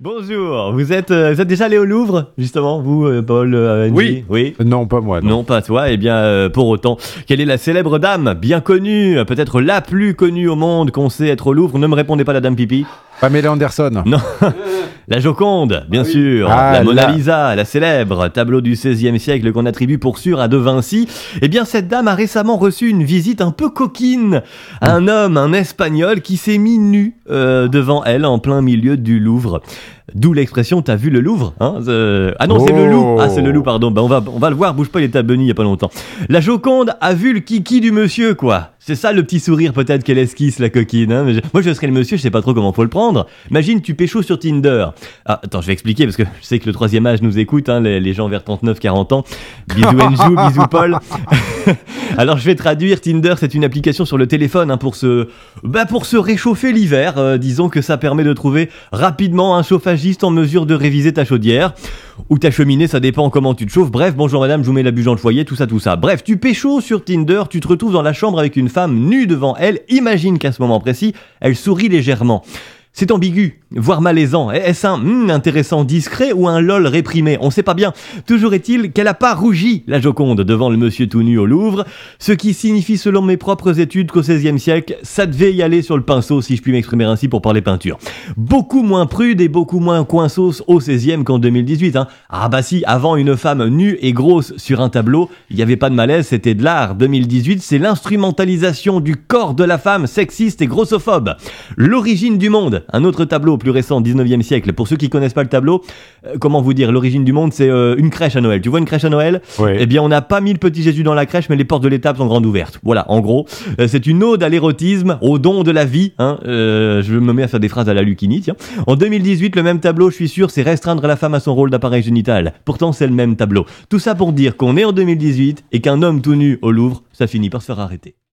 Bonjour, vous êtes déjà allé au Louvre, justement, vous, Paul, Angie? Oui. Non, pas moi. Non, pas toi. Eh bien, pour autant, quelle est la célèbre dame, bien connue, peut-être la plus connue au monde qu'on sait être au Louvre? Ne me répondez pas, la dame pipi. Pamela Anderson. Non, la Joconde, bien sûr, Ah, la Mona Lisa, la célèbre tableau du XVIe siècle qu'on attribue pour sûr à De Vinci. Eh bien, cette dame a récemment reçu une visite un peu coquine. Un homme, un Espagnol, qui s'est mis nu devant elle en plein milieu du Louvre. D'où l'expression "t'as vu le Louvre", hein? Ah non, c'est le loup. Ah, c'est le loup, pardon. Ben, on va le voir, bouge pas, il était à Bunny il y a pas longtemps. La Joconde a vu le kiki du monsieur, quoi. C'est ça le petit sourire peut-être qu'elle esquisse, la coquine, hein. Moi je serais le monsieur, je sais pas trop comment faut le prendre. Imagine, tu pécho sur Tinder. Ah, attends, je vais expliquer parce que je sais que le troisième âge nous écoute, hein, les gens vers 39-40 ans. Bisous Enjou, bisous Paul. Alors je vais traduire. Tinder, c'est une application sur le téléphone, hein, pour se réchauffer l'hiver. Disons que ça permet de trouver rapidement un chauffagiste en mesure de réviser ta chaudière ou ta cheminée, ça dépend comment tu te chauffes. Bref, bonjour madame, je vous mets la bûche dans le foyer, tout ça. Bref, tu pécho sur Tinder, tu te retrouves dans la chambre avec une femme nue devant elle. Imagine qu'à ce moment précis, elle sourit légèrement. C'est ambigu, voire malaisant. Est-ce un intéressant discret ou un lol réprimé? On sait pas bien. Toujours est-il qu'elle a pas rougi, la Joconde, devant le monsieur tout nu au Louvre, ce qui signifie selon mes propres études qu'au XVIe siècle, ça devait y aller sur le pinceau, si je puis m'exprimer ainsi pour parler peinture. Beaucoup moins prude et beaucoup moins coinsos au XVIe qu'en 2018. Hein. Ah bah si, avant une femme nue et grosse sur un tableau, il n'y avait pas de malaise, c'était de l'art. 2018, c'est l'instrumentalisation du corps de la femme sexiste et grossophobe. L'origine du monde. Un autre tableau plus récent, 19e siècle. Pour ceux qui connaissent pas le tableau, comment vous dire, l'origine du monde, c'est une crèche à Noël. Tu vois une crèche à Noël? Oui. Eh bien, on n'a pas mis le petit Jésus dans la crèche, mais les portes de l'étable sont grandes ouvertes. Voilà, en gros, c'est une ode à l'érotisme, au don de la vie. Hein. Je me mets à faire des phrases à la Lucchini, tiens. En 2018, le même tableau, je suis sûr, c'est restreindre la femme à son rôle d'appareil génital. Pourtant, c'est le même tableau. Tout ça pour dire qu'on est en 2018 et qu'un homme tout nu au Louvre, ça finit par se faire arrêter.